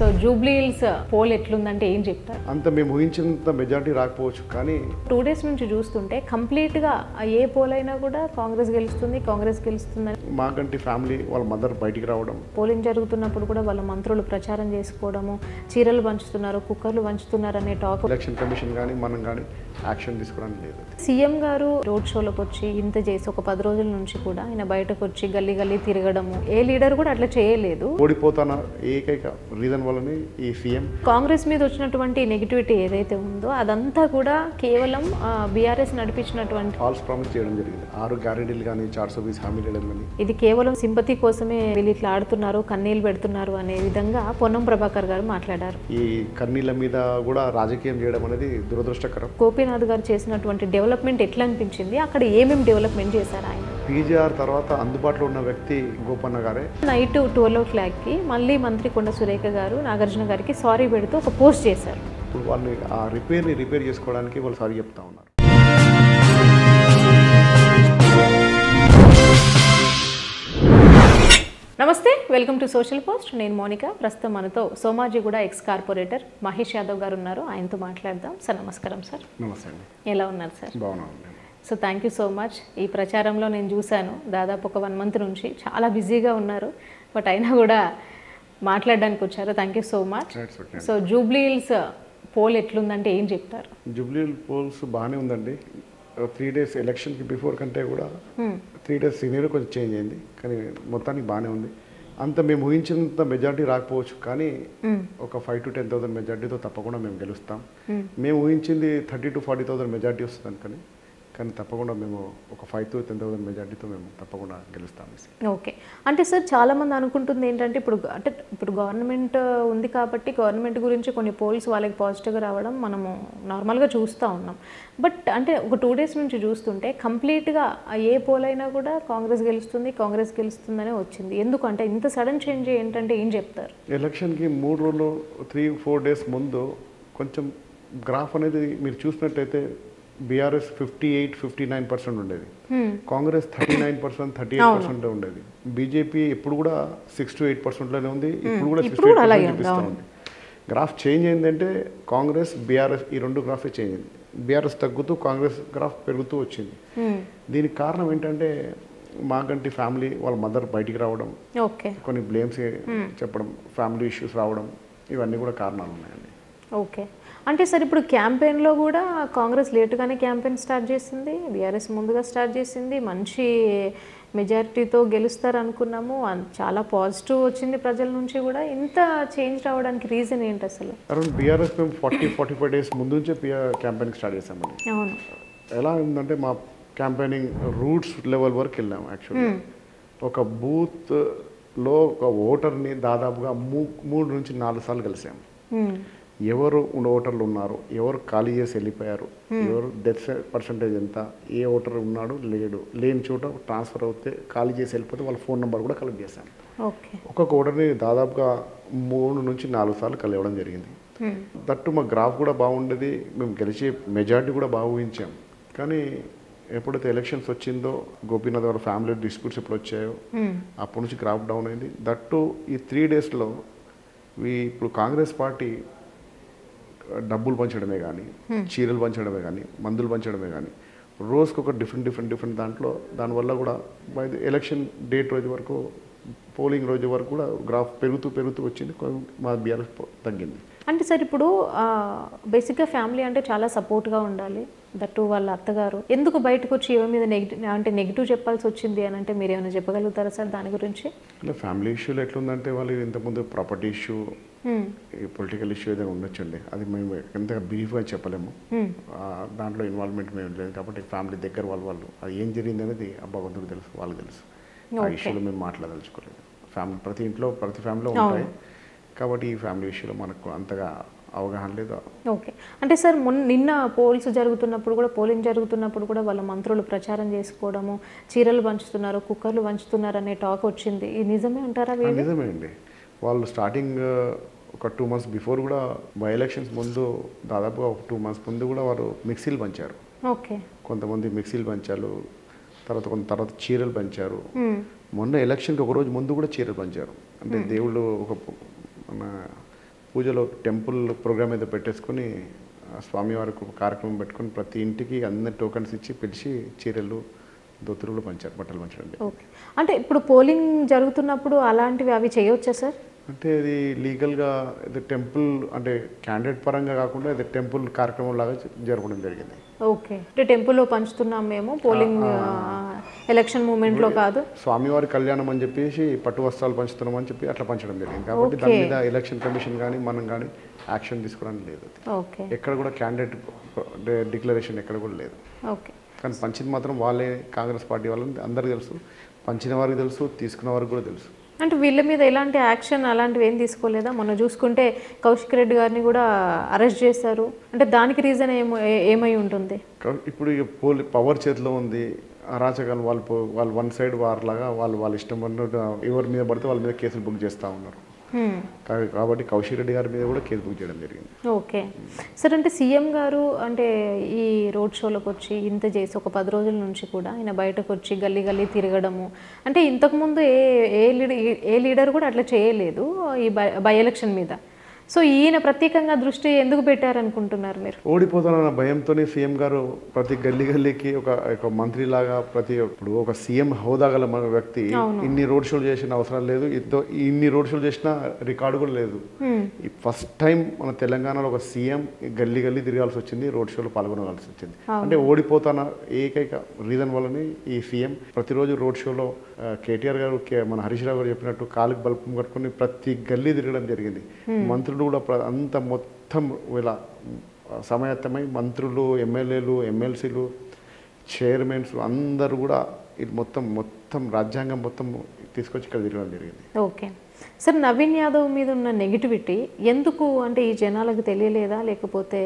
So Jubilee Hills poll ఎట్లుందంటే ఏం చెప్తారు? అంత మేము ఊహించినంత మెజారిటీ రాకపోవచ్చు, కానీ 2 days నుంచి చూస్తుంటే కంప్లీట్గా ఏ పోల్ అయినా కూడా కాంగ్రెస్ గెలుస్తుందని మాకంటి ఫ్యామిలీ వాళ్ళ మదర్ బయటికి రావడం, పోలింగ్ జరుగుతున్నప్పుడు కూడా వాళ్ళ మంత్రులు ప్రచారం చేసుకోవడము, చీరలు పంచుతున్నారు, కుక్కర్లు పంచుతున్నారు అనే టాక్. ఎలక్షన్ కమిషన్ కానీ మనం కానీ యాక్షన్ తీసుకోవడానికి లేదు. సీఎం గారు రోడ్ షోలకు వచ్చి ఇంత చేసి ఒక 10 రోజుల నుంచి కూడా ఆయన బయటకు వచ్చి గల్లీ గల్లీ తిరగడము, ఏ లీడర్ కూడా అట్లా చేయలేదు. ఓడిపోతాన ఏకైక రీజన్ వల్లనే ఈ సీఎం కాంగ్రెస్ మీద వచ్చినటువంటి నెగిటివిటీ ఏదైతే ఉందో అదంతా కూడా కేవలం బీఆర్ఎస్ నడిపించినటువంటి ఫాల్స్ ప్రామిస్ చేయడం జరిగింది. 6 గ్యారెంటీలు కానీ 420 హామీలు ఇవ్వడం కానీ ఇది కేవలం సింపతి కోసమే వీళ్ళు ఇట్లా ఆడుతున్నారు, కన్నీళ్ళు పెడుతున్నారు అనే విధంగా పొన్నం ప్రభాకర్ గారు మాట్లాడారు. ఈ కన్నీళ్ళ మీద కూడా రాజకీయం చేయడం అనేది దురదృష్టకరం. గోపీనాథ్ గారు చేసినటువంటి డెవలప్మెంట్ ఎట్లా అనిపించింది, అక్కడ ఏమేమి డెవలప్మెంట్ చేశారు ఆయన? పీజీఆర్ తర్వాత అందుబాటులో ఉన్న వ్యక్తి గోపన్న గారే. నైట్ 12 మళ్ళీ మంత్రి కొండ సురేఖ గారు నాగార్జున గారికి సారీ పెడుతూ ఒక పోస్ట్ చేశారు. ఇప్పుడు వాళ్ళు ఆ రిపేర్ చేసుకోవడానికి వాళ్ళు సారీ చెప్తా ఉన్నారు. నమస్తే, వెల్కమ్ టు సోషల్ పోస్ట్. నేను మోనిక. ప్రస్తుతం మనతో సోమాజిగూడ ఎక్స్ కార్పొరేటర్ మహేష్ యాదవ్ గారు ఉన్నారు. ఆయనతో మాట్లాడదాం. సార్ నమస్కారం. సార్ నమస్తే అండి. ఎలా ఉన్నారు సార్? బాగున్నాను. So thank you so much. ఈ ప్రచారంలో నేను చూశాను, దాదాపు ఒక 1 month నుంచి చాలా బిజీగా ఉన్నారు, బట్ అయినా కూడా మాట్లాడడానికి వచ్చారు. Thank you so much. So Jubilee Hills poll ఎట్లుందంటే ఏం చెప్తారు? జూబ్లీ హిల్స్ పోల్స్ బాగానే ఉందండి. 3 days ఎలక్షన్కి బిఫోర్ కంటే కూడా 3 days సీనియర్ కొంచెం చేంజ్ అయింది, కానీ మొత్తానికి బాగానే ఉంది. అంత మేము ఊహించినంత మెజారిటీ రాకపోవచ్చు, కానీ ఒక 5 to 10,000 మెజారిటీతో తప్పకుండా మేము గెలుస్తాం. మేము ఊహించింది 30,000 to 40,000 మెజారిటీ వస్తుంది కానీ తప్పకుండా మేము ఒక 5 to 10,000 మెజారిటీతో మేము తప్పకుండా గెలుస్తాం. ఓకే. అంటే సార్ చాలామంది అనుకుంటుంది ఏంటంటే ఇప్పుడు గవర్నమెంట్ ఉంది కాబట్టి గవర్నమెంట్ గురించి కొన్ని పోల్స్ వాళ్ళకి పాజిటివ్గా రావడం మనము నార్మల్గా చూస్తూ ఉన్నాం. బట్ అంటే ఒక 2 days నుంచి చూస్తుంటే కంప్లీట్గా ఏ పోల్ అయినా కూడా కాంగ్రెస్ గెలుస్తుందనే వచ్చింది. ఎందుకంటే ఇంత సడన్ చేంజ్ ఏంటంటే ఏం చెప్తారు? ఎలక్షన్కి 3 రోజులు 3-4 days ముందు కొంచెం గ్రాఫ్ అనేది మీరు చూసినట్టయితే బీఆర్ఎస్ 58-59% ఉండేది, కాంగ్రెస్ 39%, 38% ఉండేది. బీజేపీ ఎప్పుడు కూడా 6 to 8%లోనే ఉంది, ఇప్పుడు కూడా 6-8% చూపిస్తూ ఉంది. గ్రాఫ్ చేంజ్ అయిందంటే కాంగ్రెస్ బీఆర్ఎస్ ఈ 2 గ్రాఫే చేంజ్ అయింది. బీఆర్ఎస్ తగ్గుతూ కాంగ్రెస్ గ్రాఫ్ పెరుగుతూ వచ్చింది. దీనికి కారణం ఏంటంటే మాకంటి ఫ్యామిలీ వాళ్ళ మదర్ బయటికి రావడం, కొన్ని బ్లేమ్స్ చెప్పడం, ఫ్యామిలీ ఇష్యూస్ రావడం, ఇవన్నీ కూడా కారణాలు ఉన్నాయండి. ఓకే. అంటే సార్ ఇప్పుడు క్యాంపెయిన్లో కూడా కాంగ్రెస్ లేటుగానే క్యాంపెయిన్ స్టార్ట్ చేసింది, బీఆర్ఎస్ ముందుగా స్టార్ట్ చేసింది, మంచి మెజారిటీతో గెలుస్తారు అనుకున్నాము, చాలా పాజిటివ్ వచ్చింది ప్రజల నుంచి కూడా. ఇంత చేంజ్ రావడానికి రీజన్ ఏంటి అసలు? అరౌండ్ బీఆర్ఎస్ మేము 40-45 days ముందు నుంచే క్యాంపెయిన్ స్టార్ట్ చేసామండి. అవును. ఎలా ఉందంటే మా క్యాంపెయినింగ్ రూట్స్ లెవెల్ వరకు వెళ్ళాము. యాక్చువల్లీ ఒక బూత్లో ఒక ఓటర్ని దాదాపుగా 3 నుంచి 4 సార్లు కలిసాము. ఎవరు ఓటర్లు ఉన్నారు, ఎవరు ఖాళీ చేసి వెళ్ళిపోయారు, ఎవరు డెత్ పర్సంటేజ్ ఎంత, ఏ ఓటర్ ఉన్నాడు లేని చోట ట్రాన్స్ఫర్ అవుతే ఖాళీ చేసి వెళ్ళిపోతే వాళ్ళ ఫోన్ నెంబర్ కూడా కలెక్ట్ చేశాను. ఒక్కొక్క ఓటర్ని దాదాపుగా 3 నుంచి 4 సార్లు కలియడం జరిగింది. దట్టు మా గ్రాఫ్ కూడా బాగుండేది, మేము గెలిచే మెజారిటీ కూడా బాగా ఊహించాం. కానీ ఎప్పుడైతే ఎలక్షన్స్ వచ్చిందో, గోపీనాథ్ గారు ఫ్యామిలీ డిస్ప్యూట్స్ ఎప్పుడు వచ్చాయో అప్పటి నుంచి గ్రాఫ్ డౌన్ అయింది. దట్టు ఈ 3 daysలో ఇప్పుడు కాంగ్రెస్ పార్టీ డబ్బులు పంచడమే కానీ, చీరలు పంచడమే కానీ, మందులు పంచడమే కానీ, రోజుకి ఒక డిఫరెంట్ దాంట్లో, దానివల్ల కూడా బై ఎలక్షన్ డేట్ రోజు వరకు, పోలింగ్ రోజు వరకు కూడా గ్రాఫ్ పెరుగుతూ వచ్చింది. మా బీఆర్ఎస్ తగ్గింది. అంటే సార్ ఇప్పుడు బేసిక్గా ఫ్యామిలీ అంటే చాలా సపోర్ట్గా ఉండాలి, దట్టు వాళ్ళ అత్తగారు ఎందుకు బయటకు వచ్చి ఏమో మీద నెగిటివ్ చెప్పాల్సి వచ్చింది అని అంటే మీరు ఏమైనా చెప్పగలుగుతారా సార్ దాని గురించి? అంటే ఫ్యామిలీ ఇష్యూలు ఎట్లుందంటే వాళ్ళు ఇంతకుముందు ప్రాపర్టీ ఇష్యూ, ఈ పొలిటికల్ ఇష్యూ ఏదైనా ఉండొచ్చండి. అది మేము ఎంతగా బ్రీఫ్గా చెప్పలేము, దాంట్లో ఇన్వాల్వ్మెంట్ మేము లేదు కాబట్టి ఫ్యామిలీ దగ్గర వాళ్ళు అది ఏం జరిగింది అనేది భగవంతుడికి తెలుసు, వాళ్ళకి తెలుసు. ఆ ఇష్యూలో మేము మాట్లాడదలుచుకోలేదు. ఫ్యామిలీ ప్రతి ఫ్యామిలీలో ఉంటాయి కాబట్టి ఈ ఫ్యామిలీ ఇష్యూలో మనకు అంతగా అవగాహన లేదు. ఓకే. అంటే సార్ నిన్న పోలింగ్ జరుగుతున్నప్పుడు కూడా వాళ్ళ మంత్రులు ప్రచారం చేసుకోవడము, చీరలు పంచుతున్నారు, కుక్కర్లు పంచుతున్నారు అనే టాక్ వచ్చింది. ఇది నిజమే అంటారా? నిజమే అండి. వాళ్ళు స్టార్టింగ్ ఒక 2 months బిఫోర్ కూడా బై ఎలక్షన్స్ ముందు దాదాపుగా ఒక 2 months ముందు కూడా వారు మిక్సీలు పంచారు. ఓకే. కొంతమంది మిక్సీలు పంచారు, తర్వాత చీరలు పంచారు. మొన్న ఎలక్షన్కి ఒక రోజు ముందు కూడా చీరలు పంచారు. అంటే దేవుళ్ళు మన పూజలో టెంపుల్ ప్రోగ్రామ్ ఏదో పెట్టేసుకొని స్వామివారికి ఒక కార్యక్రమం పెట్టుకొని ప్రతి ఇంటికి అందరి టోకన్స్ ఇచ్చి పిలిచి చీరలు దొత్తులు పంచారు, బట్టలు పంచండి. ఓకే, అంటే ఇప్పుడు పోలింగ్ జరుగుతున్నప్పుడు అలాంటివి అవి చేయవచ్చా సార్? అంటే ఇది లీగల్గా ఇది టెంపుల్ అంటే క్యాండిడేట్ పరంగా కాకుండా ఇది టెంపుల్ కార్యక్రమం లాగా జరపడం జరిగింది. ఓకే, అంటే టెంపుల్లో పంచుతున్నాం మేము, పోలింగ్ ఎలక్షన్ మూమెంట్లో కాదు. స్వామివారి కళ్యాణం అని చెప్పేసి పట్టు వస్త్రాలు పంచుతున్నాం అని చెప్పి అట్లా పంచడం జరిగింది. కాబట్టి దాని మీద ఎలక్షన్ కమిషన్ కానీ మనం కానీ యాక్షన్ తీసుకోవడానికి లేదు. ఓకే, ఎక్కడ కూడా క్యాండిడేట్ డిక్లరేషన్ ఎక్కడ కూడా లేదు. ఓకే, కానీ పంచింది మాత్రం వాళ్ళే, కాంగ్రెస్ పార్టీ వాళ్ళని అందరికీ తెలుసు, పంచిన వారికి తెలుసు, తీసుకున్న వారికి కూడా తెలుసు. అంటే వీళ్ళ మీద ఎలాంటి యాక్షన్ అలాంటివి ఏం తీసుకోలేదా? మొన్న చూసుకుంటే కౌశిక్ రెడ్డి గారిని కూడా అరెస్ట్ చేశారు. అంటే దానికి రీజన్ ఏమై ఉంటుంది? ఇప్పుడు పవర్ చేతిలో ఉంది, అరాచకాలు వాళ్ళు వన్ సైడ్ వార్ లాగా వాళ్ళ ఇష్టం ఎవరి మీద పడితే వాళ్ళ మీద కేసులు బుక్ చేస్తూ ఉన్నారు. కాబట్టి కౌశిక్ రెడ్డి గారి మీద కూడా కేసు బుక్ చేయడం జరిగింది. ఓకే సార్, అంటే సీఎం గారు అంటే ఈ రోడ్ షోలకు వచ్చి ఇంత చేసి ఒక 10 రోజుల నుంచి కూడా ఆయన బయటకు వచ్చి గల్లీ గల్లీ తిరగడము, అంటే ఇంతకుముందు ఏ లీడర్ కూడా అట్లా చేయలేదు ఈ బై ఎలక్షన్ మీద. సో ఈయన ప్రత్యేకంగా దృష్టి ఎందుకు పెట్టారనుకుంటున్నారు మీరు? ఓడిపోతానన్న భయంతోనే సీఎం గారు ప్రతి గల్లీకి ఒక మంత్రి లాగా ఇప్పుడు ఒక సీఎం హోదా గల మన వ్యక్తి ఇన్ని రోడ్ షోలు చేసిన అవసరం లేదు, ఇన్ని రోడ్ షోలు చేసిన రికార్డు కూడా లేదు. ఫస్ట్ టైం మన తెలంగాణలో ఒక సీఎం గల్లీ తిరగాల్సి వచ్చింది, రోడ్ షోలో పాల్గొనవలసి వచ్చింది. అంటే ఓడిపోతాన ఏకైక రీజన్ వల్లనే ఈ సీఎం ప్రతిరోజు రోడ్ షోలో కేటీఆర్ గారు మన హరీష్ రావు గారు చెప్పినట్టు కాలుకి బల్పం కట్టుకుని ప్రతి గల్లీ తిరగడం జరిగింది. మంత్రులు కూడా అంత మొత్తం ఇలా సమాయత్తమై మంత్రులు, ఎమ్మెల్యేలు, ఎమ్మెల్సీలు, చైర్మన్స్ అందరూ కూడా ఇది మొత్తం రాజ్యాంగం మొత్తం తీసుకొచ్చి ఇక్కడ తిరగడం జరిగింది. ఓకే సార్, నవీన్ యాదవ్ మీద ఉన్న నెగిటివిటీ ఎందుకు అంటే ఈ జనాలకు తెలియలేదా, లేకపోతే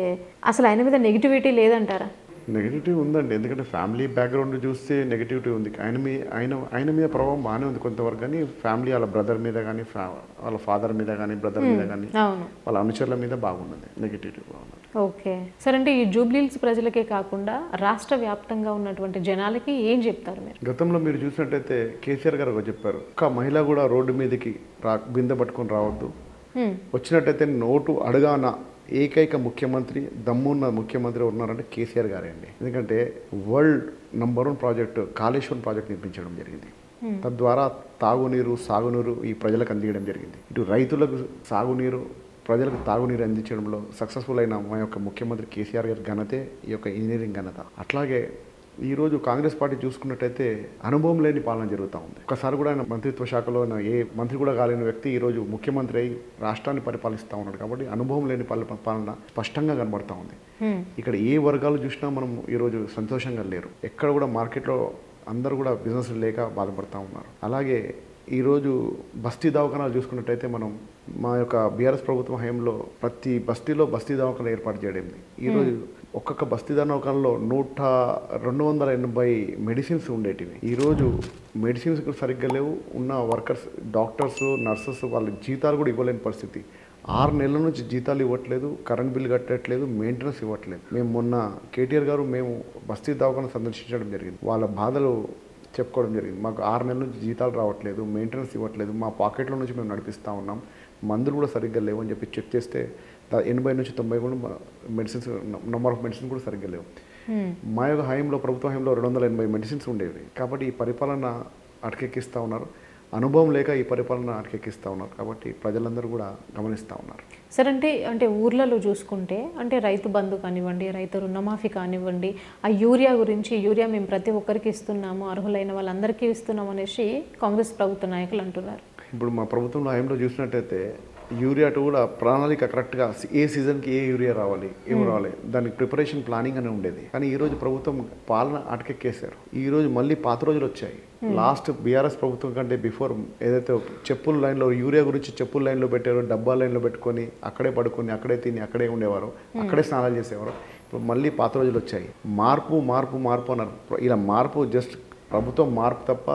అసలు ఆయన మీద నెగిటివిటీ లేదంటారా? నెగిటివిటీ ఉందండి, ఎందుకంటే ఫ్యామిలీ బ్యాక్గ్రౌండ్ చూస్తే నెగిటివిటీ ఉంది. ఆయన మీద ప్రభావం బాగానే ఉంది కొంతవరకు, కానీ ఫ్యామిలీ వాళ్ళ బ్రదర్ మీద కానీ, వాళ్ళ ఫాదర్ మీద కానీ, బ్రదర్ మీద కానీ, వాళ్ళ అనుచరుల మీద బాగున్నది, నెగిటివిటీ బాగున్నది. ఓకే సార్, అంటే ఈ జూబ్లీహిల్స్ ప్రజలకే కాకుండా రాష్ట్ర వ్యాప్తంగా ఉన్నటువంటి జనాలకి ఏం చెప్తారు మీరు? గతంలో మీరు చూసినట్టయితే కేసీఆర్ గారు చెప్పారు, ఒక మహిళ కూడా రోడ్డు మీదకి బిందె పట్టుకొని రావద్దు, వచ్చినట్టయితే నోటు అడగాన ఏకైక ముఖ్యమంత్రి దమ్మున్న ముఖ్యమంత్రి ఉన్నారంటే కేసీఆర్ గారే అండి. ఎందుకంటే world number 1 project Kaleshwaram project నిర్మించడం జరిగింది. తద్వారా తాగునీరు, సాగునీరు ఈ ప్రజలకు అందించడం జరిగింది. ఇటు రైతులకు సాగునీరు, ప్రజలకు తాగునీరు అందించడంలో సక్సెస్ఫుల్ అయిన మా యొక్క ముఖ్యమంత్రి కేసీఆర్ గారి ఘనతే ఈ యొక్క ఇంజనీరింగ్ ఘనత. అట్లాగే ఈరోజు కాంగ్రెస్ పార్టీ చూసుకున్నట్టయితే అనుభవం లేని పాలన జరుగుతూ ఉంది. ఒకసారి కూడా ఆయన మంత్రిత్వ శాఖలో ఏ మంత్రి కూడా కాలేని వ్యక్తి ఈరోజు ముఖ్యమంత్రి అయి రాష్ట్రాన్ని పరిపాలిస్తూ ఉన్నాడు. కాబట్టి అనుభవం లేని పాలన స్పష్టంగా కనబడతా ఉంది. ఇక్కడ ఏ వర్గాలు చూసినా మనం ఈరోజు సంతోషంగా లేరు. ఎక్కడ కూడా మార్కెట్లో అందరూ కూడా బిజినెస్ లేక బాధపడుతూ ఉన్నారు. అలాగే ఈరోజు బస్తీ దవాఖానాలు చూసుకున్నట్టయితే మనం మా యొక్క బీఆర్ఎస్ ప్రభుత్వం హయాంలో ప్రతి బస్తీలో బస్తీ దవాఖానా ఏర్పాటు చేయడం. ఈరోజు ఒక్కొక్క బస్తీ దవాఖానలో 280 మెడిసిన్స్ ఉండేటివి. ఈరోజు మెడిసిన్స్ సరిగ్గా లేవు. ఉన్న వర్కర్స్, డాక్టర్స్, నర్సెస్ వాళ్ళ జీతాలు కూడా ఇవ్వలేని పరిస్థితి. 6 నెలల నుంచి జీతాలు ఇవ్వట్లేదు, కరెంట్ బిల్ కట్టట్లేదు, మెయింటెనెన్స్ ఇవ్వట్లేదు. మేము మొన్న కేటీఆర్ గారు మేము బస్తీ దవాఖానా సందర్శించడం జరిగింది. వాళ్ళ బాధలు చెప్పుకోవడం జరిగింది. మాకు 6 నెలల నుంచి జీతాలు రావట్లేదు, మెయింటెనెన్స్ ఇవ్వట్లేదు, మా పాకెట్లో నుంచి మేము నడిపిస్తూ ఉన్నాం, మందులు కూడా సరిగ్గా లేవు అని చెప్పి చెక్ చేస్తే 80 నుంచి 90 కూడా మెడిసిన్స్ నెంబర్ ఆఫ్ మెడిసిన్స్ కూడా సరిగ్గా లేవు. మా యొక్క హయాంలో, ప్రభుత్వ హయాంలో 280 మెడిసిన్స్ ఉండేవి. కాబట్టి ఈ పరిపాలన అటకెక్కిస్తూ ఉన్నారు. అనుభవం లేక ఈ పరిపాలన అటకెక్కిస్తూ ఉన్నారు. కాబట్టి ప్రజలందరూ కూడా గమనిస్తూ ఉన్నారు. సార్, అంటే ఊర్లలో చూసుకుంటే అంటే రైతు బంధు కానివ్వండి, రైతు రుణమాఫీ కానివ్వండి, ఆ యూరియా గురించి యూరియా మేము ప్రతి ఒక్కరికి ఇస్తున్నాము, అర్హులైన వాళ్ళందరికీ ఇస్తున్నాము అనేసి కాంగ్రెస్ ప్రభుత్వ నాయకులు అంటున్నారు. ఇప్పుడు మా ప్రభుత్వంలో హయాంలో చూసినట్టయితే యూరియా కూడా ప్రణాళిక కరెక్ట్గా ఏ సీజన్కి ఏ యూరియా రావాలి, ఏమి రావాలి, దానికి ప్రిపరేషన్ ప్లానింగ్ అని ఉండేది. కానీ ఈరోజు ప్రభుత్వం పాలన అటకెక్కేశారు. ఈరోజు మళ్ళీ పాత రోజులు వచ్చాయి. లాస్ట్ బీఆర్ఎస్ ప్రభుత్వం కంటే బిఫోర్ ఏదైతే చెప్పుల లైన్లో యూరియా గురించి చెప్పుల లైన్లో పెట్టారో, డబ్బా లైన్లో పెట్టుకొని అక్కడే పడుకొని, అక్కడే తిని, అక్కడే ఉండేవారు, అక్కడే స్నానాలు చేసేవారు. ఇప్పుడు మళ్ళీ పాత రోజులు వచ్చాయి. మార్పు అన్నారు. ఇలా మార్పు జస్ట్ ప్రభుత్వం మార్పు తప్ప,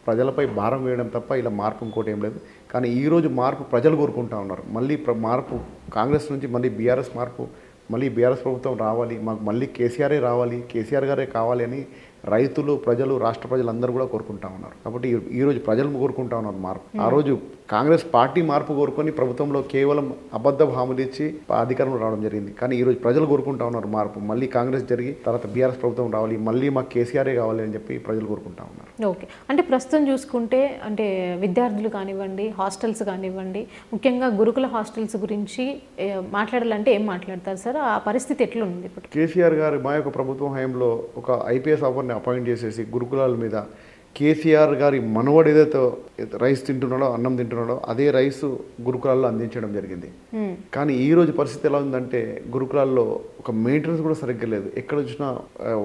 ప్రజలపై భారం వేయడం తప్ప ఇలా మార్పు ఇంకోటి ఏం లేదు. కానీ ఈరోజు మార్పు ప్రజలు కోరుకుంటా ఉన్నారు. మళ్ళీ మార్పు కాంగ్రెస్ నుంచి మళ్ళీ బీఆర్ఎస్ మార్పు, మళ్ళీ బీఆర్ఎస్ ప్రభుత్వం రావాలి, మాకు మళ్ళీ కేసీఆరే రావాలి, కేసీఆర్ గారే కావాలి అని రైతులు, ప్రజలు, రాష్ట్ర ప్రజలందరూ కూడా కోరుకుంటా ఉన్నారు. కాబట్టి ఈరోజు ప్రజలు కోరుకుంటా ఉన్నారు మార్పు. ఆ రోజు కాంగ్రెస్ పార్టీ మార్పు కోరుకొని ప్రభుత్వంలో కేవలం అబద్ధ హామీలు ఇచ్చి అధికారంలో రావడం జరిగింది. కానీ ఈరోజు ప్రజలు కోరుకుంటా ఉన్నారు మార్పు. మళ్ళీ కాంగ్రెస్ జరిగి తర్వాత బీఆర్ఎస్ ప్రభుత్వం రావాలి, మళ్ళీ మాకు కేసీఆరే కావాలి అని చెప్పి ప్రజలు కోరుకుంటా ఉన్నారు. ఓకే, అంటే ప్రస్తుతం చూసుకుంటే అంటే విద్యార్థులు కానివ్వండి, హాస్టల్స్ కానివ్వండి, ముఖ్యంగా గురుకుల హాస్టల్స్ గురించి మాట్లాడాలంటే ఏం మాట్లాడతారు సార్? ఆ పరిస్థితి ఎట్లుంది ఇప్పుడు? కేసీఆర్ గారు మా యొక్క ప్రభుత్వం హయాంలో ఒక ఐపీఎస్ ఆఫర్ని అపాయింట్ చేసేసి గురుకులాల మీద కేసీఆర్ గారి మనవడు ఏదైతే రైస్ తింటున్నాడో, అన్నం తింటున్నాడో అదే రైస్ గురుకులాల్లో అందించడం జరిగింది. కానీ ఈ రోజు పరిస్థితి ఎలా ఉందంటే గురుకులాల్లో ఒక మెయింటెనెన్స్ కూడా సరిగ్గా లేదు. ఎక్కడ చూసినా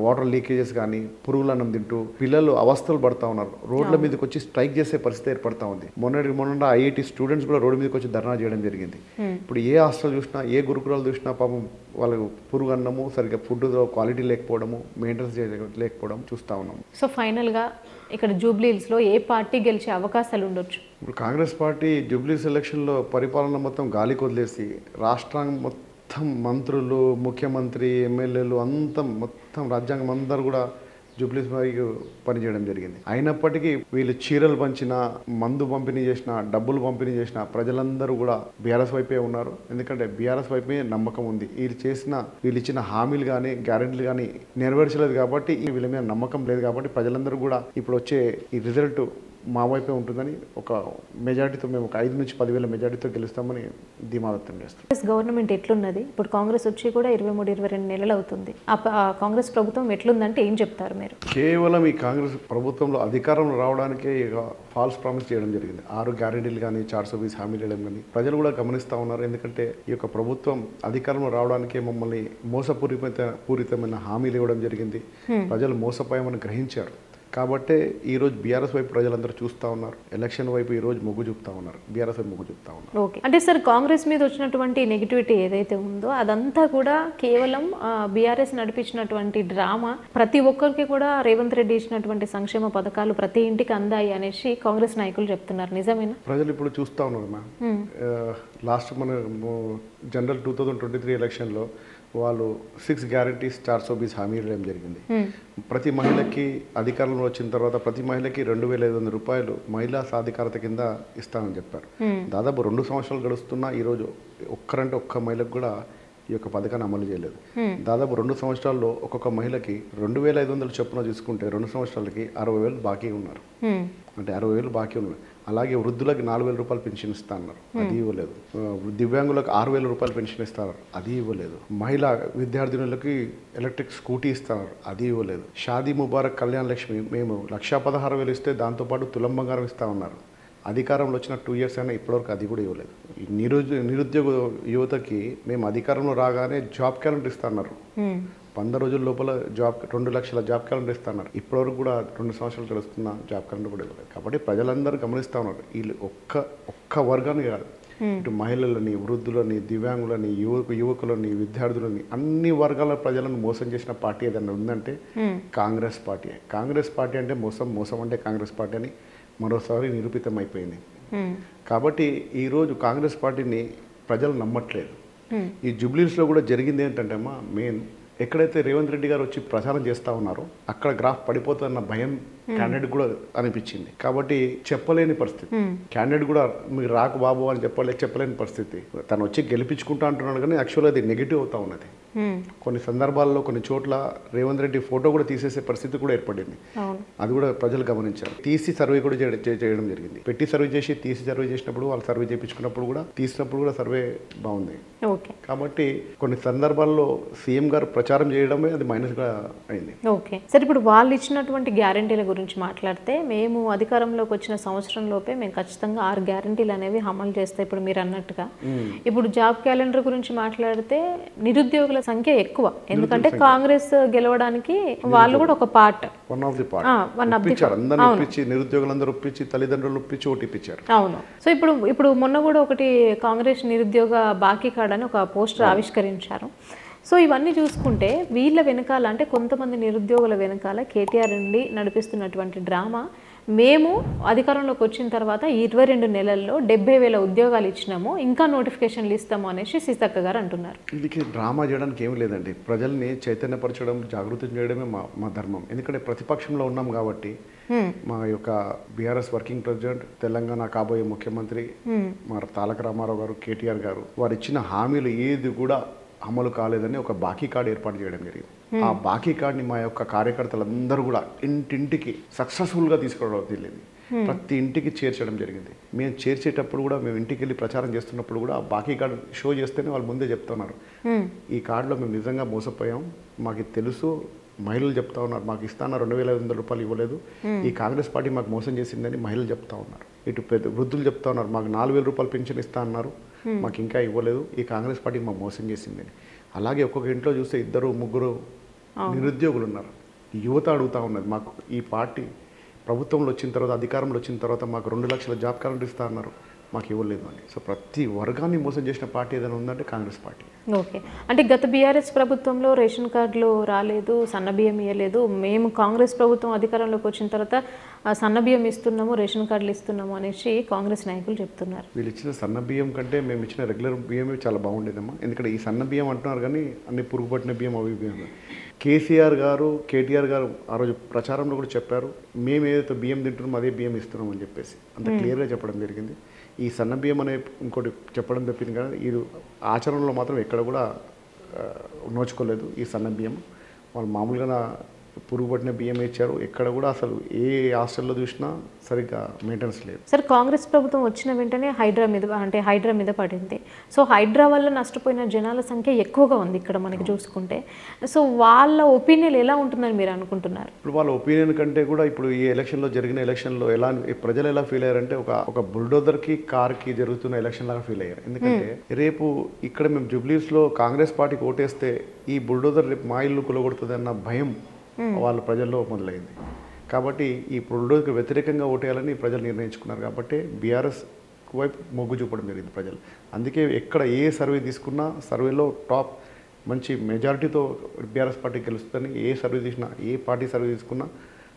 వాటర్ లీకేజెస్ కానీ, పురుగుల అన్నం తింటూ పిల్లలు అవస్థలు పడతా ఉన్నారు. రోడ్ల మీదకి వచ్చి స్ట్రైక్ చేసే పరిస్థితి ఏర్పడతా ఉంది. మొన్న ఐఐటి స్టూడెంట్స్ కూడా రోడ్డు మీదకి వచ్చి ధర్నా చేయడం జరిగింది. ఇప్పుడు ఏ హాస్టల్ చూసినా, ఏ గురుకులాలు చూసినా పాపం వాళ్ళకు పురుగు అన్నము, సరిగ్గా ఫుడ్ క్వాలిటీ లేకపోవడము, మెయింటెనెన్స్ లేకపోవడం చూస్తూ ఉన్నాము. సో ఫైనల్గా ఇక్కడ జూబ్లీహిల్స్లో ఏ పార్టీ గెలిచే అవకాశాలు ఉండొచ్చు? ఇప్పుడు కాంగ్రెస్ పార్టీ జూబ్లీహిల్స్ ఎలక్షన్లో పరిపాలన మొత్తం గాలికి వదిలేసి రాష్ట్రాంగం మొత్తం మంత్రులు, ముఖ్యమంత్రి, ఎమ్మెల్యేలు అంతా మొత్తం రాజ్యాంగం అందరూ కూడా జూబ్లీహిల్స్ వైపు పనిచేయడం జరిగింది. అయినప్పటికీ వీళ్ళు చీరలు పంచిన, మందు పంపిణీ చేసిన, డబ్బులు పంపిణీ చేసిన ప్రజలందరూ కూడా బీఆర్ఎస్ వైపే ఉన్నారు. ఎందుకంటే బీఆర్ఎస్ వైపే నమ్మకం ఉంది. వీళ్ళు ఇచ్చిన హామీలు కానీ, గ్యారెంటీలు కానీ నెరవేర్చలేదు కాబట్టి వీళ్ళ మీద నమ్మకం లేదు. కాబట్టి ప్రజలందరూ కూడా ఇప్పుడు వచ్చే ఈ రిజల్ట్ మా వైపే ఉంటుందని ఒక మెజార్టీతో, మేము ఒక 5 నుంచి 10,000 మెజార్టీతో గెలుస్తామని ధీమా వ్యక్తం చేస్తాం. గవర్నమెంట్ ఎట్లున్నది ఇప్పుడు? కాంగ్రెస్ వచ్చి కూడా 23-22 నెలలు అవుతుంది. ఆ కాంగ్రెస్ ప్రభుత్వం ఎట్లుందంటే ఏం చెప్తారు మీరు? కేవలం ఈ కాంగ్రెస్ ప్రభుత్వంలో అధికారంలో రావడానికే ఇక ఫాల్స్ ప్రామిస్ చేయడం జరిగింది. 6 గ్యారెంటీలు కానీ, 420 హామీలు వేయడం కానీ ప్రజలు కూడా గమనిస్తూ ఉన్నారు. ఎందుకంటే ఈ యొక్క ప్రభుత్వం అధికారంలో రావడానికే మమ్మల్ని మోసపూరితమైన హామీలు ఇవ్వడం జరిగింది. ప్రజలు మోసపోయామని గ్రహించారు. కాబట్టే ఈరోజు బీఆర్ఎస్ వైపు ప్రజలందరూ చూస్తూ ఉన్నారు. ఎలక్షన్ వైపు ఈరోజు మొగ్గు చూపుతా ఉన్నారు, బీఆర్ఎస్ వైపు మొగ్గు చూపుతా ఉన్నారు. ఓకే, అంటే సార్ కాంగ్రెస్ మీద వచ్చినటువంటి నెగిటివిటీ ఏదైతే ఉందో అదంతా కూడా కేవలం బీఆర్ఎస్ నడిపించినటువంటి డ్రామా, ప్రతి ఒక్కరికి కూడా రేవంత్ రెడ్డి ఇచ్చినటువంటి సంక్షేమ పథకాలు ప్రతి ఇంటికి అందాయి అనేసి కాంగ్రెస్ నాయకులు చెప్తున్నారు. నిజమేనా? ప్రజలు ఇప్పుడు చూస్తూ ఉన్నారు మ్యామ్. లాస్ట్ మన జనరల్ 2023 ఎలక్షన్లో వాళ్ళు 6 గ్యారెంటీస్ 420 హామీలు ఇవ్వడం జరిగింది. ప్రతి మహిళకి అధికారంలో వచ్చిన తర్వాత ప్రతి మహిళకి 2,500 రూపాయలు మహిళా సాధికారత కింద ఇస్తామని చెప్పారు. దాదాపు 2 సంవత్సరాలు గడుస్తున్నా ఈరోజు ఒక్క మహిళకు కూడా ఈ యొక్క పథకాన్ని అమలు చేయలేదు. దాదాపు 2 సంవత్సరాల్లో ఒక్కొక్క మహిళకి 2,500 చొప్పున చూసుకుంటే 2 సంవత్సరాలకి 60,000 బాకీ ఉన్నారు. అంటే 60,000 బాకీ ఉన్నారు. అలాగే వృద్ధులకి 4,000 రూపాయలు పెన్షన్ ఇస్తా అన్నారు, అది ఇవ్వలేదు. దివ్యాంగులకు 6,000 రూపాయలు పెన్షన్ ఇస్తారు, అది ఇవ్వలేదు. మహిళా విద్యార్థినులకి ఎలక్ట్రిక్ స్కూటీ ఇస్తున్నారు, అది ఇవ్వలేదు. షాదీ ముబారక్ కళ్యాణ లక్ష్మి మేము 1,16,000 ఇస్తే దాంతోపాటు తులం బంగారం ఇస్తా ఉన్నారు. అధికారంలో వచ్చిన 2 ఇయర్స్ అయినా ఇప్పటివరకు అది కూడా ఇవ్వలేదు. నిరుద్యోగ యువతకి మేము అధికారంలో రాగానే జాబ్ క్యాలెండర్ ఇస్తా అన్నారు. 100 రోజుల లోపల 2 లక్షల జాబ్ క్యాలెండర్ ఇస్తున్నారు. ఇప్పటివరకు కూడా 2 సంవత్సరాలు గడుస్తున్న జాబ్ క్యాలెండర్ కూడా ఇవ్వలేదు. కాబట్టి ప్రజలందరూ గమనిస్తూ ఉన్నారు. వీళ్ళు ఒక్క వర్గాన్ని కాదు, ఇటు మహిళలని, వృద్ధులని, దివ్యాంగులని, యువకులని, విద్యార్థులని, అన్ని వర్గాల ప్రజలను మోసం చేసిన పార్టీ ఏదైనా ఉందంటే కాంగ్రెస్ పార్టీ. కాంగ్రెస్ పార్టీ అంటే మోసం అంటే కాంగ్రెస్ పార్టీ అని మరోసారి నిరూపితం అయిపోయింది. కాబట్టి ఈరోజు కాంగ్రెస్ పార్టీని ప్రజలు నమ్మట్లేదు. ఈ జూబ్లీహిల్స్లో కూడా జరిగింది ఏంటంటే అమ్మా, మెయిన్ ఎక్కడైతే రేవంత్ రెడ్డి గారు వచ్చి ప్రచారం చేస్తూ ఉన్నారో అక్కడ గ్రాఫ్ పడిపోతుందన్న భయం క్యాండిడేట్ కూడా అనిపించింది. కాబట్టి చెప్పలేని పరిస్థితి. క్యాండిడేట్ కూడా మీరు రాకు బాబు అని చెప్పలేని పరిస్థితి. తను వచ్చి గెలిపించుకుంటా అంటున్నాడు కానీ యాక్చువల్గా అది నెగిటివ్ అవుతా ఉన్నది. కొన్ని సందర్భాల్లో కొన్ని చోట్ల రేవంత్ రెడ్డి ఫోటో కూడా తీసేసే పరిస్థితి కూడా ఏర్పడింది. అది కూడా ప్రజలు గమనించారు. తీసి సర్వే కూడా చేయడం జరిగింది. పెట్టి సర్వే చేసినప్పుడు వాళ్ళు సర్వే చేయించుకున్నప్పుడు కూడా తీసినప్పుడు కూడా సర్వే బాగుంది. కాబట్టి కొన్ని సందర్భాల్లో సీఎం గారు ప్రచారం చేయడమే అది మైనస్గా అయింది. ఓకే సార్, ఇప్పుడు వాళ్ళు ఇచ్చినటువంటి గ్యారంటీల గురించి మాట్లాడితే మేము అధికారంలోకి వచ్చిన సంవత్సరం లోపే మేము ఖచ్చితంగా 6 గ్యారంటీలు అనేవి అమలు చేస్తాం. ఇప్పుడు మీరు అన్నట్టుగా ఇప్పుడు జాబ్ క్యాలెండర్ గురించి మాట్లాడితే నిరుద్యోగుల సంఖ్య ఎక్కువ. ఎందుకంటే కాంగ్రెస్ గెలవడానికి వాళ్ళు కూడా ఒక పార్ట్, నిరుద్యోగులందరూ ఒప్పించి తల్లిదండ్రులు ఒప్పించి ఓటిప్పించారు. అవును. సో ఇప్పుడు మొన్న కూడా ఒకటి కాంగ్రెస్ నిరుద్యోగ బాకీ కార్డ్ అని ఒక పోస్టర్ ఆవిష్కరించారు. సో ఇవన్నీ చూసుకుంటే వీళ్ళ వెనకాల అంటే కొంతమంది నిరుద్యోగుల వెనకాల కేటీఆర్ నుండి నడిపిస్తున్నటువంటి డ్రామా మేము అధికారంలోకి వచ్చిన తర్వాత 22 నెలల్లో 70,000 ఉద్యోగాలు ఇచ్చినాము, ఇంకా నోటిఫికేషన్లు ఇస్తాము అనేసి సీతక్క గారు అంటున్నారు. ఇది డ్రామా చేయడానికి ఏమీ లేదండి. ప్రజల్ని చైతన్యపరచడం, జాగృతం చేయడమే మా ధర్మం. ఎందుకంటే ప్రతిపక్షంలో ఉన్నాం కాబట్టి మా యొక్క బీఆర్ఎస్ వర్కింగ్ ప్రెసిడెంట్, తెలంగాణ కాబోయే ముఖ్యమంత్రి మా తారక రామారావు గారు, కేటీఆర్ గారు వారు ఇచ్చిన హామీలు ఏది కూడా అమలు కాలేదని ఒక బాకీ కార్డు ఏర్పాటు చేయడం జరిగింది. ఆ బాకీ కార్డుని మా యొక్క కార్యకర్తలందరూ కూడా ఇంటింటికి సక్సెస్ఫుల్గా తీసుకోవడం తెలియదు. ప్రతి ఇంటికి చేర్చడం జరిగింది. మేము చేర్చేటప్పుడు కూడా, మేము ఇంటికి వెళ్ళి ప్రచారం చేస్తున్నప్పుడు కూడా ఆ బాకీ కార్డు షో చేస్తేనే వాళ్ళు ముందే చెప్తున్నారు, ఈ కార్డులో మేము నిజంగా మోసపోయాం, మాకు ఇది తెలుసు. మహిళలు చెప్తా ఉన్నారు, మాకు ఇస్తాన 2,500 రూపాయలు ఇవ్వలేదు, ఈ కాంగ్రెస్ పార్టీ మాకు మోసం చేసిందని మహిళలు చెప్తా ఉన్నారు. ఇటు వృద్ధులు చెప్తా ఉన్నారు, మాకు 4,000 రూపాయలు పెన్షన్ ఇస్తా అన్నారు, మాకు ఇంకా ఇవ్వలేదు, ఈ కాంగ్రెస్ పార్టీ మాకు మోసం చేసిందని. అలాగే ఒక్కొక్క ఇంట్లో చూస్తే 2, 3 నిరుద్యోగులు ఉన్నారు. యువత అడుగుతూ ఉన్నది, మాకు ఈ పార్టీ ప్రభుత్వంలో వచ్చిన తర్వాత, అధికారంలో వచ్చిన తర్వాత మాకు 2 లక్షల జాబ్ క్యాలెండర్ ఇస్తా అన్నారు, మాకు ఇవ్వలేదు అని. సో ప్రతి వర్గాన్ని మోసం చేసిన పార్టీ ఏదైనా ఉందంటే కాంగ్రెస్ పార్టీ. ఓకే, అంటే గత బీఆర్ఎస్ ప్రభుత్వంలో రేషన్ కార్డులు రాలేదు, సన్నబియ్యం ఇవ్వలేదు, మేము కాంగ్రెస్ ప్రభుత్వం అధికారంలోకి వచ్చిన తర్వాత సన్నబియ్యం ఇస్తున్నాము, రేషన్ కార్డులు ఇస్తున్నాము అనేసి కాంగ్రెస్ నాయకులు చెప్తున్నారు. వీళ్ళు ఇచ్చిన సన్న బియ్యం కంటే మేము ఇచ్చిన రెగ్యులర్ బియ్యమే చాలా బాగుండేదమ్మా. ఎందుకంటే ఈ సన్న బియ్యం అంటున్నారు కానీ అన్ని పురుగుపట్టిన బియ్యం, అవి బియ్యం. కేసీఆర్ గారు, కేటీఆర్ గారు ఆ రోజు ప్రచారంలో కూడా చెప్పారు, మేము ఏదైతే బియ్యం తింటున్నామో అదే బియ్యం ఇస్తున్నాం అని చెప్పేసి అంత క్లియర్గా చెప్పడం జరిగింది. ఈ సన్న బియ్యం అనే ఇంకోటి చెప్పడం తప్పింది కానీ ఈ ఆచరణలో మాత్రం ఎక్కడ కూడా నోచుకోలేదు. ఈ సన్న బియ్యం వాళ్ళు మామూలుగా పురుగు పట్టిన బియ్యం ఇచ్చారు. ఎక్కడ కూడా అసలు ఏ హాస్టల్లో చూసినా సరిగ్గా మెయింటెనెన్స్ లేదు. సార్, కాంగ్రెస్ ప్రభుత్వం వచ్చిన వెంటనే హైడ్రా మీద పడింది. సో హైడ్రా వల్ల నష్టపోయిన జనాల సంఖ్య ఎక్కువగా ఉంది ఇక్కడ మనకి చూసుకుంటే. సో వాళ్ళ ఒపీనియన్ ఎలా ఉంటుందని మీరు అనుకుంటున్నారు? ఇప్పుడు వాళ్ళ ఒపీనియన్ కంటే కూడా ఇప్పుడు ఈ ఎలక్షన్లో జరిగిన ఎలక్షన్లో ప్రజలు ఎలా ఫీల్ అయ్యారంటే ఒక బుల్డోజర్కి కార్కి జరుగుతున్న ఎలక్షన్ లాగా ఫీల్ అయ్యారు. ఎందుకంటే రేపు ఇక్కడ మేము జూబ్లీస్లో కాంగ్రెస్ పార్టీకి ఓటేస్తే ఈ బుల్డోజర్ రేపు మా ఇల్లు కులగొడుతుంది అన్న భయం వాళ్ళ ప్రజల్లో మొదలైంది. కాబట్టి ఈ బుల్డోజర్కి వ్యతిరేకంగా ఓటేయాలని ప్రజలు నిర్ణయించుకున్నారు. కాబట్టి బీఆర్ఎస్ వైపు మొగ్గు చూపడం జరిగింది ప్రజలు. అందుకే ఎక్కడ ఏ సర్వే తీసుకున్నా సర్వేలో టాప్ మంచి మెజారిటీతో బీఆర్ఎస్ పార్టీ గెలుస్తుందని ఏ సర్వే తీసినా, ఏ పార్టీ సర్వే తీసుకున్నా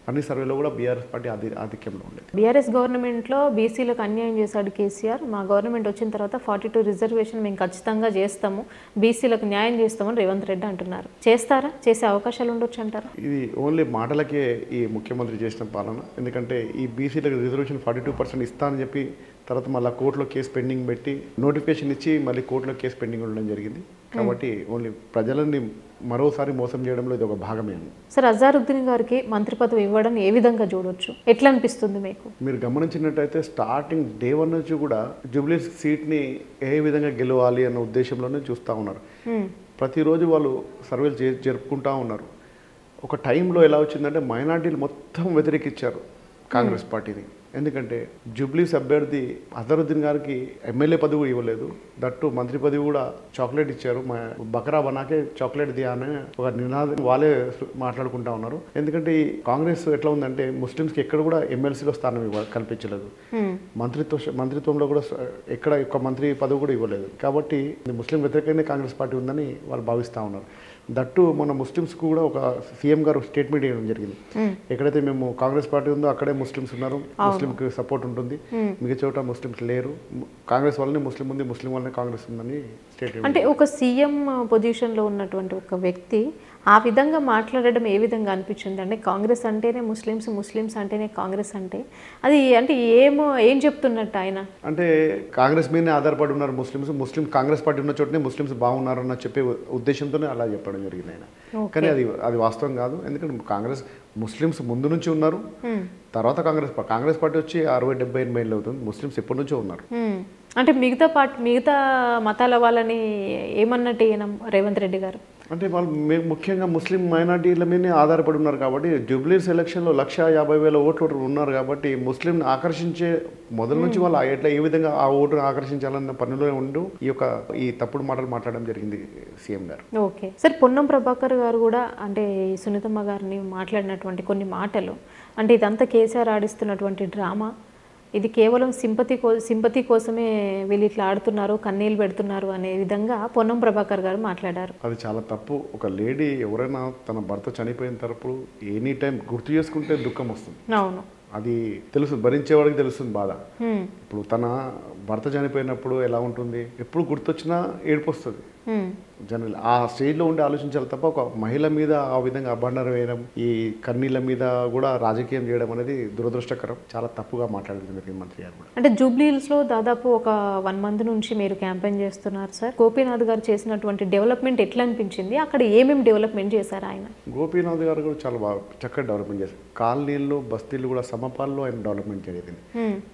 అన్ని సర్వేలో కూడా బీఆర్ఎస్ పార్టీ ఆధిక్యంలో ఉండేది. బీఆర్ఎస్ గవర్నమెంట్లో బీసీలకు అన్యాయం చేశాడు కేసీఆర్. మా గవర్నమెంట్ వచ్చిన తర్వాత 42 రిజర్వేషన్ మేము ఖచ్చితంగా చేస్తాము, బీసీలకు న్యాయం చేస్తామని రేవంత్ రెడ్డి అంటున్నారు. చేస్తారా? చేసే అవకాశాలు ఉండొచ్చు అంటారా? ఇది ఓన్లీ మాటలకే ఈ ముఖ్యమంత్రి చేసిన పాలన. ఎందుకంటే ఈ బీసీలకు రిజర్వేషన్ 42% ఇస్తా అని చెప్పి తర్వాత మళ్ళీ కోర్టులో కేసు పెండింగ్ పెట్టి నోటిఫికేషన్ ఇచ్చి మళ్ళీ కోర్టులో కేసు పెండింగ్ ఉండడం జరిగింది. కాబట్టి ఓన్లీ ప్రజలని మరోసారి మోసం చేయడంలో ఇది ఒక భాగమే. సార్, అజారుద్దీన్ గారికి మంత్రి పదవి ఇవ్వడం ఏ విధంగా చూడొచ్చు? ఎట్లా అనిపిస్తుంది మీకు? మీరు గమనించినట్టయితే స్టార్టింగ్ డే 1 నుంచి కూడా జూబ్లీస్ సీట్ని ఏ విధంగా గెలవాలి అన్న ఉద్దేశంలోనే చూస్తూ ఉన్నారు. ప్రతిరోజు వాళ్ళు సర్వేలు జరుపుకుంటూ ఉన్నారు. ఒక టైంలో ఎలా వచ్చిందంటే మైనార్టీలు మొత్తం వ్యతిరేకించారు కాంగ్రెస్ పార్టీని. ఎందుకంటే జూబ్లీస్ అభ్యర్థి అజరుద్దీన్ గారికి ఎమ్మెల్యే పదవి కూడా ఇవ్వలేదు, దట్టు మంత్రి పదవి కూడా చాక్లెట్ ఇచ్చారు. బకరా బనాకే చాక్లెట్ దియా అనే ఒక నినాదం వాళ్ళే మాట్లాడుకుంటా ఉన్నారు. ఎందుకంటే ఈ కాంగ్రెస్ ఎట్లా ఉందంటే ముస్లిమ్స్కి ఎక్కడ కూడా ఎమ్మెల్సీలో స్థానం కల్పించలేదు, మంత్రిత్వంలో కూడా ఎక్కడ ఒక మంత్రి పదవి కూడా ఇవ్వలేదు. కాబట్టి ముస్లిం వ్యతిరేకంగానే కాంగ్రెస్ పార్టీ ఉందని వాళ్ళు భావిస్తూ ఉన్నారు. దట్టు మన ముస్లిమ్స్కు కూడా ఒక సీఎం గారు స్టేట్మెంట్ ఇవ్వడం జరిగింది, ఎక్కడైతే మేము కాంగ్రెస్ పార్టీ ఉందో అక్కడే ముస్లిమ్స్ ఉన్నారు, ముస్లింకి సపోర్ట్ ఉంటుంది, మిగతా చోట ముస్లిమ్స్ లేరు, కాంగ్రెస్ వాళ్ళని ముస్లిం ఉంది, ముస్లిం వాళ్ళని కాంగ్రెస్ ఉందని స్టేట్మెంట్. అంటే ఒక సీఎం పొజిషన్లో ఉన్నటువంటి ఒక వ్యక్తి ఆ విధంగా మాట్లాడడం ఏ విధంగా అనిపించింది? అంటే కాంగ్రెస్ అంటేనే ముస్లిమ్స్, ముస్లిమ్స్ అంటేనే కాంగ్రెస్ అంటే అది అంటే ఏం చెప్తున్నట్టు ఆయన? అంటే కాంగ్రెస్ మీదనే ఆధారపడి ఉన్నారు ముస్లిం కాంగ్రెస్ పార్టీ ఉన్న చోటనే ముస్లిమ్స్ బాగున్నారు అన్న చెప్పే ఉద్దేశంతోనే అలా చెప్పడం జరిగింది ఆయన. కానీ అది వాస్తవం కాదు. ఎందుకంటే కాంగ్రెస్ ముస్లిమ్స్ ముందు నుంచి ఉన్నారు, తర్వాత కాంగ్రెస్ పార్టీ వచ్చి 60-70 ఏళ్ళు అవుతుంది, ముస్లిమ్స్ ఎప్పటి నుంచో ఉన్నారు. అంటే మిగతా మతాల వాళ్ళని ఏమన్నట్టు రేవంత్ రెడ్డి గారు? అంటే వాళ్ళు ముఖ్యంగా ముస్లిం మైనార్టీల మీదనే ఆధారపడి ఉన్నారు. కాబట్టి జూబ్లీస్ ఎలక్షన్లో 150,000 ఓట్లు ఉన్నారు. కాబట్టి ముస్లింని ఆకర్షించే మొదల నుంచి వాళ్ళు ఎట్లా ఏ విధంగా ఆ ఓటును ఆకర్షించాలన్న పనిలో ఉంటూ ఈ తప్పుడు మాటలు మాట్లాడడం జరిగింది సీఎం గారు. ఓకే సార్, పొన్నం ప్రభాకర్ గారు కూడా అంటే సునీతమ్మ గారిని మాట్లాడినటువంటి కొన్ని మాటలు, అంటే ఇదంతా కేసీఆర్ ఆడిస్తున్నటువంటి డ్రామా, ఇది కేవలం సింపతి కోసమే వీళ్ళు ఇట్లా ఆడుతున్నారు, కన్నీళ్ళు పెడుతున్నారు అనే విధంగా పొన్నం ప్రభాకర్ గారు మాట్లాడారు. అది చాలా తప్పు. ఒక లేడీ ఎవరైనా తన భర్త చనిపోయిన తరపు ఎనీ టైం గుర్తు చేసుకుంటే దుఃఖం వస్తుంది. అవును, అది తెలుసు, భరించేవాడికి తెలుస్తుంది బాధ. ఇప్పుడు తన భర్త చనిపోయినప్పుడు ఎలా ఉంటుంది, ఎప్పుడు గుర్తొచ్చినా ఏడుపు వస్తుంది జనరల్. ఆ స్టేజ్లో ఉండి ఆలోచించాలి తప్ప ఒక మహిళ మీద ఆ విధంగా అభండరం వేయడం, ఈ కన్నీళ్ళ మీద కూడా రాజకీయం చేయడం అనేది దురదృష్టకరం. చాలా తప్పుగా మాట్లాడింది మంత్రి గారు కూడా. అంటే జూబ్లీహిల్స్లో దాదాపు ఒక 1 month నుంచి మీరు క్యాంపెయిన్ చేస్తున్నారు సార్. గోపీనాథ్ గారు చేసినటువంటి డెవలప్మెంట్ ఎట్లా అనిపించింది, అక్కడ ఏమేమి డెవలప్మెంట్ చేశారు ఆయన? గోపీనాథ్ గారు కూడా చాలా బాగా చక్కగా డెవలప్మెంట్ చేశారు. కాలనీలు బస్తీలు కూడా సమపాల్లో ఆయన డెవలప్మెంట్ జరిగింది.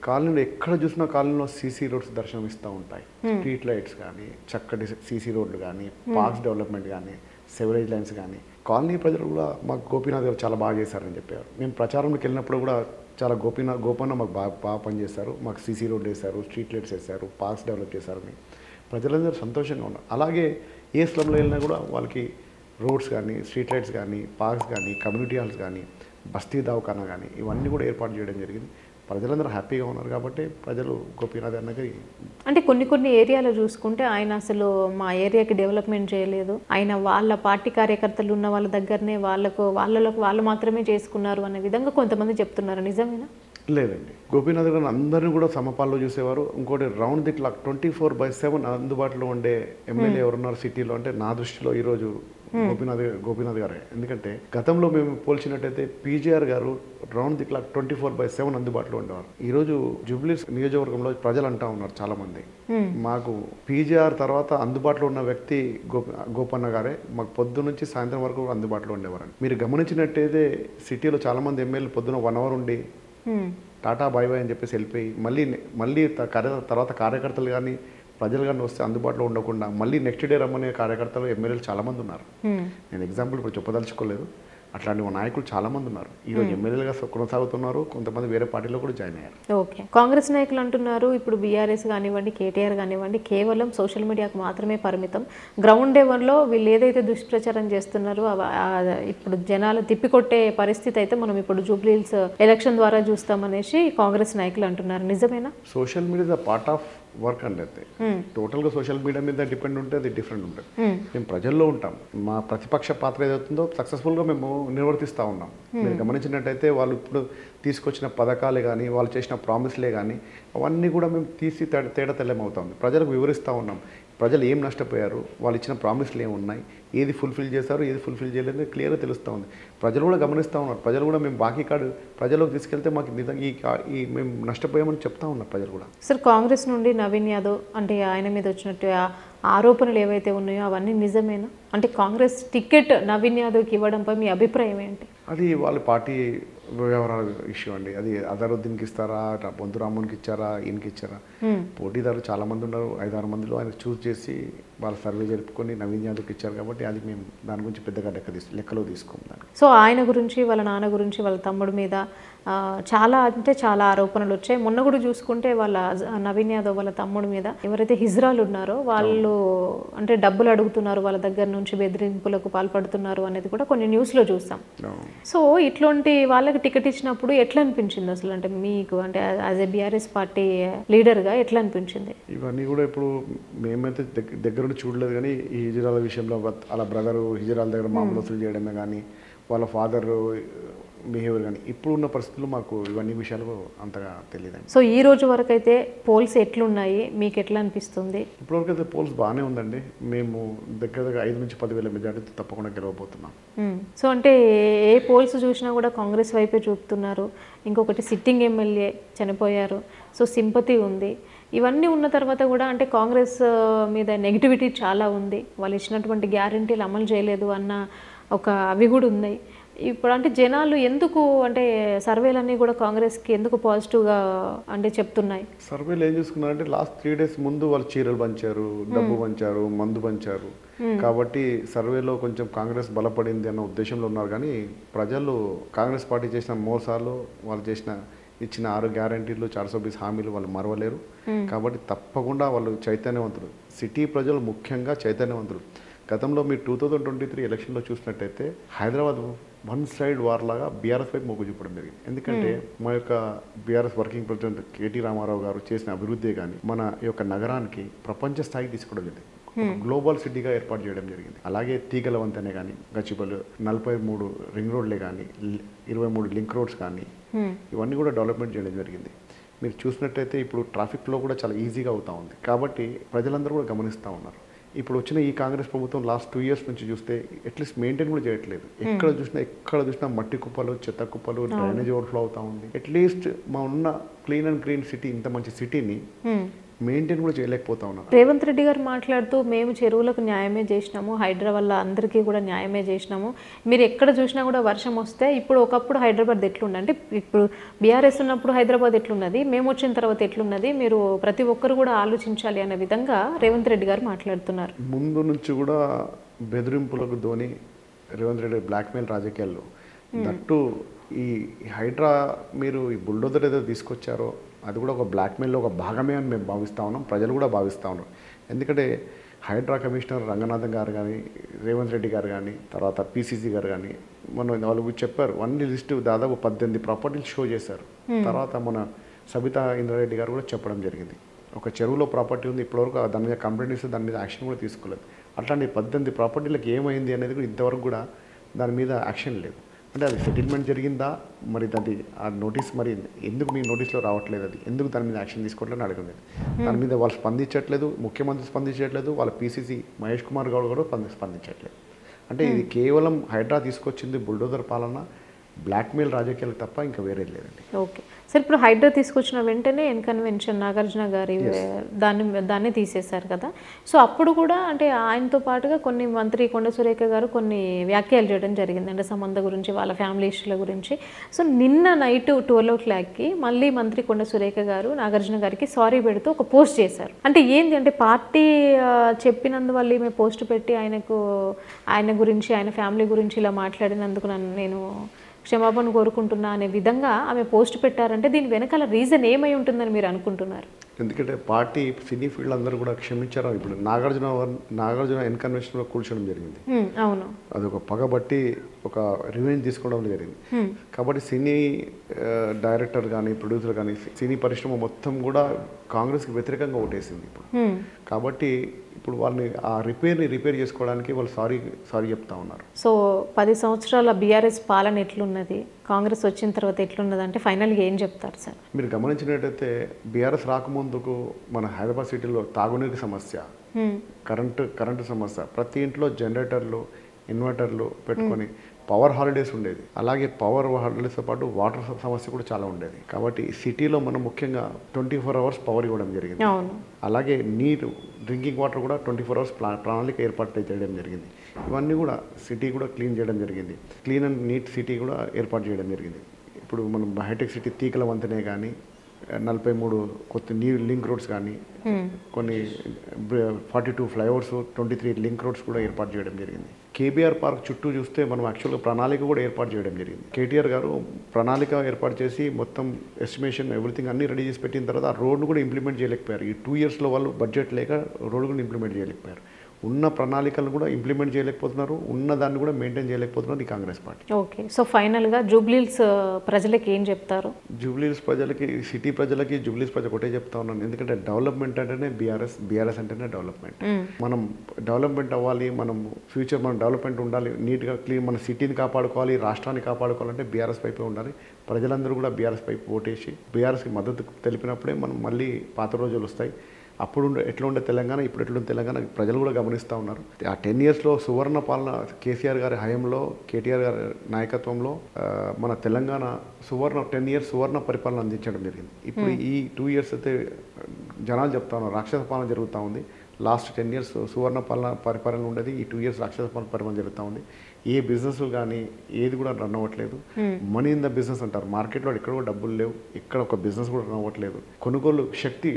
కాలనీలో ఎక్కడ చూసినా కాలనీలో సీసీ రోడ్స్ దర్శనం ఇస్తూ ఉంటాయి. స్ట్రీట్ లైట్స్ కానీ, చక్కటి సీసీ రోడ్లు కానీ, పార్క్స్ డెవలప్మెంట్ కానీ, సెవరేజ్ లైన్స్ కానీ, కాలనీ ప్రజలు కూడా మాకు గోపీనాథ్ గారు చాలా బాగా చేశారని చెప్పారు. మేము ప్రచారంలోకి వెళ్ళినప్పుడు కూడా చాలా గోపన్న మాకు బాగా పనిచేశారు, మాకు సీసీ రోడ్లు వేశారు, స్ట్రీట్ లైట్స్ వేశారు, పార్క్స్ డెవలప్ చేశారని ప్రజలందరూ సంతోషంగా ఉన్నారు. అలాగే ఏ స్లమ్లో వెళ్ళినా కూడా వాళ్ళకి రోడ్స్ కానీ, స్ట్రీట్ లైట్స్ కానీ, పార్క్స్ కానీ, కమ్యూనిటీ హాల్స్ కానీ, బస్తీ దవాఖానా కానీ ఇవన్నీ కూడా ఏర్పాటు చేయడం జరిగింది. ప్రజలందరూ హ్యాపీగా ఉన్నారు కాబట్టి ప్రజలు గోపీనాథ్ అన్నకి. అంటే కొన్ని ఏరియాలో చూసుకుంటే ఆయన అసలు మా ఏరియాకి డెవలప్మెంట్ చేయలేదు, ఆయన వాళ్ళ పార్టీ కార్యకర్తలు ఉన్న వాళ్ళ దగ్గరనే వాళ్ళు మాత్రమే చేసుకున్నారు అనే విధంగా కొంతమంది చెప్తున్నారు. నిజమేనా? లేదండి, గోపీనాథ్ గారు అందరినీ కూడా సమపాల్లో చూసేవారు. ఇంకోటి రౌండ్ ది క్లాక్ 24/7 అందుబాటులో ఉండే ఎమ్మెల్యే ఎవరున్నారు సిటీలో అంటే నా దృష్టిలో ఈరోజు గోపీనాథ్ గారే. ఎందుకంటే గతంలో మేము పోల్చినట్టయితే పీజీఆర్ గారు రౌండ్ ది క్లాక్ 24/7 అందుబాటులో ఉండేవారు. ఈరోజు జూబ్లీహిల్స్ నియోజకవర్గంలో ప్రజలు అంటా ఉన్నారు చాలా మంది, మాకు పీజీఆర్ తర్వాత అందుబాటులో ఉన్న వ్యక్తి గోపన్న గారే, మాకు పొద్దు నుంచి సాయంత్రం వరకు అందుబాటులో ఉండేవారు. మీరు గమనించినట్టయితే సిటీలో చాలా మంది ఎమ్మెల్యేలు పొద్దున 1 hour ఉండి టాటా బాయ్ బాయ్ అని చెప్పేసి వెళ్ళిపోయి మళ్ళీ తర్వాత కార్యకర్తలు కానీ ప్రజలు కానీ వస్తే అందుబాటులో ఉండకుండా మళ్ళీ నెక్స్ట్ డే రమ్మనే కార్యకర్తలు ఎమ్మెల్యేలు చాలామంది ఉన్నారు. నేను ఎగ్జాంపుల్ ఇప్పుడు చెప్పదలుచుకోలేదు, అట్లాంటి నాయకులు చాలామంది ఉన్నారు. ఈరోజు ఎమ్మెల్యేలుగా కొనసాగుతున్నారు, కొంతమంది వేరే పార్టీలో కూడా జాయిన్ అయ్యారు. ఓకే, కాంగ్రెస్ నాయకులు అంటున్నారు ఇప్పుడు బీఆర్ఎస్ కానివ్వండి, కేటీఆర్ కానివ్వండి, కేవలం సోషల్ మీడియాకు మాత్రమే పరిమితం. గ్రౌండ్ లెవెల్లో వీళ్ళు ఏదైతే దుష్ప్రచారం చేస్తున్నారో ఇప్పుడు జనాలు తిప్పికొట్టే పరిస్థితి అయితే మనం ఇప్పుడు జూబ్లీహిల్స్ ఎలక్షన్ ద్వారా చూస్తామనేసి కాంగ్రెస్ నాయకులు అంటున్నారు. నిజమేనా? Social media is a part of work అండి. అయితే టోటల్గా సోషల్ మీడియా మీద డిపెండ్ ఉంటే అది డిఫరెంట్ ఉంటుంది. మేము ప్రజల్లో ఉంటాం, మా ప్రతిపక్ష పాత్ర ఏదవుతుందో సక్సెస్ఫుల్గా మేము నిర్వర్తిస్తూ ఉన్నాం. మీరు గమనించినట్టయితే వాళ్ళు ఇప్పుడు తీసుకొచ్చిన పథకాలే కానీ, వాళ్ళు చేసిన ప్రామిస్లే కానీ అవన్నీ కూడా మేము తీసి తేడతెల్లమవుతాం, ప్రజలకు వివరిస్తూ ఉన్నాం. ప్రజలు ఏం నష్టపోయారు, వాళ్ళు ఇచ్చిన ప్రామిస్లు ఏమున్నాయి, ఏది ఫుల్ఫిల్ చేశారు, ఏది ఫుల్ఫిల్ చేయలేదు క్లియర్గా తెలుస్తూ ఉంది. ప్రజలు కూడా గమనిస్తూ ఉన్నారు. ప్రజలు కూడా మేము బాకీ కార్డు ప్రజలకు తీసుకెళ్తే మాకు నిజంగా ఈ మేము నష్టపోయామని చెప్తా ఉన్నారు ప్రజలు కూడా. సార్, కాంగ్రెస్ నుండి నవీన్ యాదవ్ అంటే ఆయన మీద వచ్చినట్టు ఆరోపణలు ఏవైతే ఉన్నాయో అవన్నీ నిజమేనా? అంటే కాంగ్రెస్ టికెట్ నవీన్ యాదవ్కి ఇవ్వడంపై మీ అభిప్రాయం ఏంటి? అది వాళ్ళ పార్టీ వ్యవహారాల ఇష్యూ అండి. అది అజరుద్దీన్కి ఇస్తారా, బొంతు రామ్మోహన్కి ఇచ్చారా, ఈయనకి ఇచ్చారా? పోటీదారులు చాలా మంది ఉన్నారు, 5-6 మందిలో ఆయన చూస్ చేసి వాళ్ళ సర్వే జరుపుకొని నవీన్ యాదవ్కి ఇచ్చారు కాబట్టి అది మేము దాని గురించి పెద్దగా లెక్కలో తీసుకోము దాన్ని. సో ఆయన గురించి, వాళ్ళ నాన్న గురించి, వాళ్ళ తమ్ముడు మీద చాలా ఆరోపణలు వచ్చాయి. మొన్న కూడా చూసుకుంటే వాళ్ళ నవీన్ యాదవ్ వాళ్ళ తమ్ముడు మీద ఎవరైతే హిజ్రాలు ఉన్నారో వాళ్ళు అంటే డబ్బులు అడుగుతున్నారు, వాళ్ళ దగ్గర నుంచి బెదిరింపులకు పాల్పడుతున్నారు అనేది కూడా కొన్ని న్యూస్లో చూస్తాం. సో ఇట్లాంటి వాళ్ళకి టికెట్ ఇచ్చినప్పుడు ఎట్లా అనిపించింది అసలు? అంటే మీకు అంటే యాజ్ ఏ బీఆర్ఎస్ పార్టీ లీడర్గా ఎట్లా అనిపించింది? ఇవన్నీ కూడా ఇప్పుడు మేమైతే దగ్గర నుండి చూడలేదు, కానీ ఈ హిజరాల విషయంలో వాళ్ళ బ్రదరు హిజరాల దగ్గర మామూలు వసూలు చేయడమే కానీ, వాళ్ళ ఫాదర్ బిహేవియర్ కానీ ఇప్పుడు ఉన్న పరిస్థితుల్లో మాకు ఇవన్నీ విషయాలు అంతగా తెలియదండి. సో ఈ రోజు వరకు అయితే పోల్స్ ఎట్లున్నాయి, మీకు ఎట్లా అనిపిస్తుంది? ఇప్పటివరకు అయితే పోల్స్ బాగానే ఉందండి. మేము దగ్గర 5 నుంచి 10,000 మెజార్టీ తప్పకుండా గెలవబోతున్నాం. సో అంటే ఏ పోల్స్ చూసినా కూడా కాంగ్రెస్ వైపే చూపుతున్నారు. ఇంకొకటి సిట్టింగ్ ఎమ్మెల్యే చనిపోయారు, సో సింపతి ఉంది. ఇవన్నీ ఉన్న తర్వాత కూడా అంటే కాంగ్రెస్ మీద నెగిటివిటీ చాలా ఉంది, వాళ్ళు ఇచ్చినటువంటి గ్యారంటీలు అమలు చేయలేదు అన్న ఒక అవి కూడా ఉన్నాయి. ఇప్పుడు అంటే జనాలు ఎందుకు అంటే సర్వేలన్నీ కూడా కాంగ్రెస్కి ఎందుకు పాజిటివ్గా అంటే చెప్తున్నాయి? సర్వేలు ఏం చూసుకున్నారంటే లాస్ట్ 3 days ముందు వాళ్ళు చీరలు పంచారు, డబ్బు పంచారు, మందు పంచారు కాబట్టి సర్వేలో కొంచెం కాంగ్రెస్ బలపడింది అన్న ఉద్దేశంలో ఉన్నారు. కానీ ప్రజలు కాంగ్రెస్ పార్టీ చేసిన మోసాలు, వాళ్ళు ఇచ్చిన 6 గ్యారంటీలు, 420 హామీలు వాళ్ళు మరవలేరు. కాబట్టి తప్పకుండా వాళ్ళు చైతన్యవంతులు, సిటీ ప్రజలు ముఖ్యంగా చైతన్యవంతులు. గతంలో మీరు 2023 ఎలక్షన్లో చూసినట్టయితే హైదరాబాద్ 1 side వార్ లాగా బీఆర్ఎస్ వైపు మొగ్గు చూపడం జరిగింది. ఎందుకంటే మా యొక్క బీఆర్ఎస్ వర్కింగ్ ప్రెసిడెంట్ కేటీ రామారావు గారు చేసిన అభివృద్ధి కానీ మన యొక్క నగరానికి ప్రపంచ స్థాయికి తీసుకోవడం జరిగింది. గ్లోబల్ సిటీగా ఏర్పాటు చేయడం జరిగింది. అలాగే తీగల వంతెనే కానీ, గచ్చిబౌలి 43 రింగ్ రోడ్లే కానీ, 23 లింక్ రోడ్స్ కానీ, ఇవన్నీ కూడా డెవలప్మెంట్ చేయడం జరిగింది. మీరు చూసినట్టయితే ఇప్పుడు ట్రాఫిక్ ఫ్లో కూడా చాలా ఈజీగా అవుతూ ఉంది. కాబట్టి ప్రజలందరూ కూడా గమనిస్తూ ఉన్నారు. ఇప్పుడు వచ్చిన ఈ కాంగ్రెస్ ప్రభుత్వం లాస్ట్ 2 years నుంచి చూస్తే అట్లీస్ట్ మెయింటైన్ కూడా చేయట్లేదు. ఎక్కడ చూసినా మట్టి కుప్పలు, చెత్త కుప్పలు, డ్రైనేజ్ ఓవర్ఫ్లో అవుతా ఉంది. అట్లీస్ట్ మా ఉన్న క్లీన్ అండ్ గ్రీన్ సిటీ, ఇంత మంచి సిటీని మెయింటైన్ కూడా చేయలేకపోతా ఉన్నారు. రేవంత్ రెడ్డి గారు మాట్లాడుతూ మేము చెరువులకు న్యాయమే చేసినాము, హైదరాబాద్ అందరికీ కూడా న్యాయమే చేసినాము, మీరు ఎక్కడ చూసినా కూడా వర్షం వస్తే ఇప్పుడు ఒకప్పుడు హైదరాబాద్ ఎట్లుండే అంటే ఇప్పుడు బీఆర్ఎస్ ఉన్నప్పుడు హైదరాబాద్ ఎట్లున్నది, మేము వచ్చిన తర్వాత ఎట్లున్నది, మీరు ప్రతి ఒక్కరు కూడా ఆలోచించాలి అనే విధంగా రేవంత్ రెడ్డి గారు మాట్లాడుతున్నారు. ముందు నుంచి కూడా బెదిరింపులకు ధోని రేవంత్ రెడ్డి బ్లాక్మెయిల్ రాజకీయాల్లో దట్టు ఈ హైడ్రా మీరు ఈ బుల్డోజర్ ఏదో తీసుకొచ్చారో అది కూడా ఒక బ్లాక్మెయిల్లో ఒక భాగమే అని మేము భావిస్తూ ఉన్నాం, ప్రజలు కూడా భావిస్తూ ఉన్నారు. ఎందుకంటే హైడ్రా కమిషనర్ రంగనాథన్ గారు కానీ, రేవంత్ రెడ్డి గారు కానీ, తర్వాత పీసీసీ గారు కానీ వాళ్ళు చెప్పారు, అన్ని లిస్టు దాదాపు 18 ప్రాపర్టీలు షో చేశారు. తర్వాత మన సబితా ఇంద్రారెడ్డి గారు కూడా చెప్పడం జరిగింది, ఒక చెరువులో ప్రాపర్టీ ఉంది, ఇప్పటివరకు దాని మీద కంప్లైంట్ ఇస్తే దాని మీద యాక్షన్ కూడా తీసుకోలేదు. అట్లాంటి 18 ప్రాపర్టీలకు ఏమైంది అనేది కూడా ఇంతవరకు కూడా దాని మీద యాక్షన్ లేదు. అంటే అది సెటిల్మెంట్ జరిగిందా, మరి అది ఆ నోటీస్ మరి ఎందుకు మీ నోటీస్లో రావట్లేదు, అది ఎందుకు దాని మీద యాక్షన్ తీసుకోవట్లేదు అడగలేదు. దాని మీద వాళ్ళు స్పందించట్లేదు, ముఖ్యమంత్రి స్పందించట్లేదు, వాళ్ళ పీసీసీ మహేష్ కుమార్ గౌడ్ కూడా స్పందించట్లేదు. అంటే ఇది కేవలం హైడ్రా తీసుకొచ్చింది బుల్డోజర్ పాలన, బ్లాక్మెయిల్ రాజకీయాలు తప్ప ఇంకా వేరేది లేదండి. ఓకే సార్, ఇప్పుడు హైడ్రా తీసుకొచ్చిన వెంటనే ఎన్కన్వెన్షన్ నాగార్జున గారి దాన్ని తీసేశారు కదా. సో అప్పుడు కూడా అంటే ఆయనతో పాటుగా కొన్ని మంత్రి కొండ సురేఖ గారు కొన్ని వ్యాఖ్యలు చేయడం జరిగింది, అంటే సంబంధం గురించి, వాళ్ళ ఫ్యామిలీ ఇష్యూల గురించి. సో నిన్న నైట్ 12 మళ్ళీ మంత్రి కొండ సురేఖ గారు నాగార్జున గారికి సారీ పెడుతూ ఒక పోస్ట్ చేశారు. అంటే ఏంటి అంటే పార్టీ చెప్పినందువల్ల ఈమె పోస్ట్ పెట్టి ఆయన గురించి, ఆయన ఫ్యామిలీ గురించి ఇలా మాట్లాడినందుకు నేను క్షమాపణ కోరుకుంటున్నా అనే విధంగా ఆమె పోస్ట్ పెట్టారంటే దీని వెనకాల రీజన్ ఏమై ఉంటుందని మీరు అనుకుంటున్నారు? ఎందుకంటే పార్టీ సినీ ఫీల్డ్ అందరూ కూడా క్షమించారు. ఇప్పుడు నాగార్జున ఎన్కన్వెన్షన్లో కూర్చోవడం జరిగింది. అవును, అది ఒక పగబట్టి ఒక రివెంజ్ తీసుకోవడం జరిగింది. కాబట్టి సినీ డైరెక్టర్ కానీ, ప్రొడ్యూసర్ కానీ, సినీ పరిశ్రమ మొత్తం కూడా కాంగ్రెస్కి వ్యతిరేకంగా ఓటేసింది ఇప్పుడు. కాబట్టి ఇప్పుడు వాళ్ళని ఆ రిపేర్ చేసుకోవడానికి వాళ్ళు సారీ చెప్తా ఉన్నారు. సో 10 సంవత్సరాల బీఆర్ఎస్ పాలన ఎట్లున్నది, కాంగ్రెస్ వచ్చిన తర్వాత ఎట్లున్నది అంటే ఫైనల్గా ఏం చెప్తారు సార్? మీరు గమనించినట్టయితే బీఆర్ఎస్ రాకముందుకు మన హైదరాబాద్ సిటీలో తాగునీటి సమస్య, కరెంటు సమస్య, ప్రతి ఇంట్లో జనరేటర్లు, ఇన్వర్టర్లు పెట్టుకొని పవర్ హాలిడేస్ ఉండేది. అలాగే పవర్ హాలిడేస్తో పాటు వాటర్ సమస్య కూడా చాలా ఉండేది. కాబట్టి సిటీలో మనం ముఖ్యంగా 24 hours పవర్ ఇవ్వడం జరిగింది. అలాగే నీరు, డ్రింకింగ్ వాటర్ కూడా 24 hours ప్రణాళిక ఏర్పాటు చేయడం జరిగింది. ఇవన్నీ కూడా సిటీ కూడా క్లీన్ చేయడం జరిగింది. క్లీన్ అండ్ నీట్ సిటీ కూడా ఏర్పాటు చేయడం జరిగింది. ఇప్పుడు మనం హైటెక్ సిటీ తీగల వంతెనే కానీ, 43 కొత్త లింక్ రోడ్స్ కానీ, కొన్ని 42 ఫ్లైఓవర్స్, 23 లింక్ రోడ్స్ కూడా ఏర్పాటు చేయడం జరిగింది. కేబీఆర్ పార్క్ చుట్టూ చూస్తే మనం యాక్చువల్గా ప్రణాళిక కూడా ఏర్పాటు చేయడం జరిగింది. కేటీఆర్ గారు ప్రణాళిక ఏర్పాటు చేసి మొత్తం ఎస్టిమేషన్ ఎవ్రీథింగ్ అన్ని రెడీ చేసి పెట్టిన తర్వాత ఆ రోడ్డు కూడా ఇంప్లిమెంట్ చేయలేకపోయారు. ఈ 2 yearsలో వాళ్ళు బడ్జెట్ లేక రోడ్డు కూడా ఇంప్లిమెంట్ చేయలేకపోయారు. ఉన్న ప్రణాళికలను కూడా ఇంప్లిమెంట్ చేయలేకపోతున్నారు, ఉన్న దాన్ని కూడా మెయింటైన్ చేయలేకపోతున్నారు ఈ కాంగ్రెస్ పార్టీ. ఓకే, సో ఫైనల్గా జూబ్లీహిల్స్ ప్రజలకి ఏం చెప్తారు? జూబ్లీహిల్స్ ప్రజలకి, సిటీ ప్రజలకి జూబ్లీహిల్స్ ప్రజలకు ఒకటే చెప్తా ఉన్నాను. ఎందుకంటే డెవలప్మెంట్ అంటేనే బీఆర్ఎస్ అంటేనే డెవలప్మెంట్. మనం డెవలప్మెంట్ అవ్వాలి, మనం ఫ్యూచర్ మనం డెవలప్మెంట్ ఉండాలి, నీట్గా క్లీన్ మన సిటీని కాపాడుకోవాలి, రాష్ట్రాన్ని కాపాడుకోవాలంటే బీఆర్ఎస్ వైపే ఉండాలి. ప్రజలందరూ కూడా బీఆర్ఎస్ వైపు ఓటేసి బీఆర్ఎస్కి మద్దతు తెలిపినప్పుడే మనం మళ్ళీ పాత రోజులు వస్తాయి. అప్పుడు ఎట్లా ఉండే తెలంగాణ, ఇప్పుడు ఎట్లుండే తెలంగాణ ప్రజలు కూడా గమనిస్తూ ఉన్నారు. ఆ 10 yearsలో సువర్ణ పాలన కేసీఆర్ గారి హయాంలో, కేటీఆర్ గారి నాయకత్వంలో మన తెలంగాణ 10 years సువర్ణ పరిపాలన అందించడం జరిగింది. ఇప్పుడు ఈ 2 years అయితే జనాలు చెప్తా ఉన్నారు రాక్షస పాలన జరుగుతూ ఉంది. లాస్ట్ 10 years సువర్ణ పరిపాలన ఉండేది, ఈ 2 years రాక్షస పరిపాలన జరుగుతూ ఉంది. ఏ బిజినెస్ కానీ ఏది కూడా రన్ అవ్వట్లేదు. మనీ ఇన్ ద బిజినెస్ అంటారు, మార్కెట్లో ఎక్కడ కూడా డబ్బులు లేవు, ఇక్కడ ఒక బిజినెస్ కూడా రన్ అవ్వట్లేదు. కొనుగోలు శక్తి,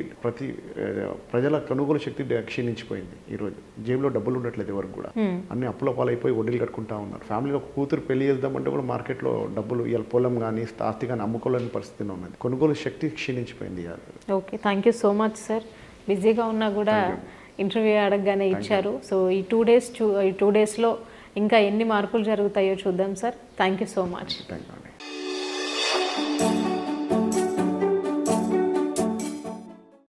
ప్రజల కొనుగోలు శక్తి క్షీణించిపోయింది. ఈరోజు జేబులో డబ్బులు ఉండట్లేదు ఎవరికి కూడా, అన్ని అప్పుల పాలైపోయి వడ్డీలు కట్టుకుంటా ఉన్నారు. ఫ్యామిలీలో ఒక కూతురు పెళ్లి చేద్దామంటే కూడా మార్కెట్లో డబ్బులు, ఇవాళ పొలం కానీ ఆస్తి కానీ అమ్ముకోలేని పరిస్థితిలో ఉన్నది. కొనుగోలు శక్తి క్షీణించిపోయింది. Okay, thank you so much sir. బిజీగా ఉన్నా కూడా ఇంటర్వ్యూ అడగగానే ఇచ్చారు. సో ఈ 2 daysలో ఇంకా ఎన్ని మార్పులు జరుగుతాయో చూద్దాం sir. Thank you so much.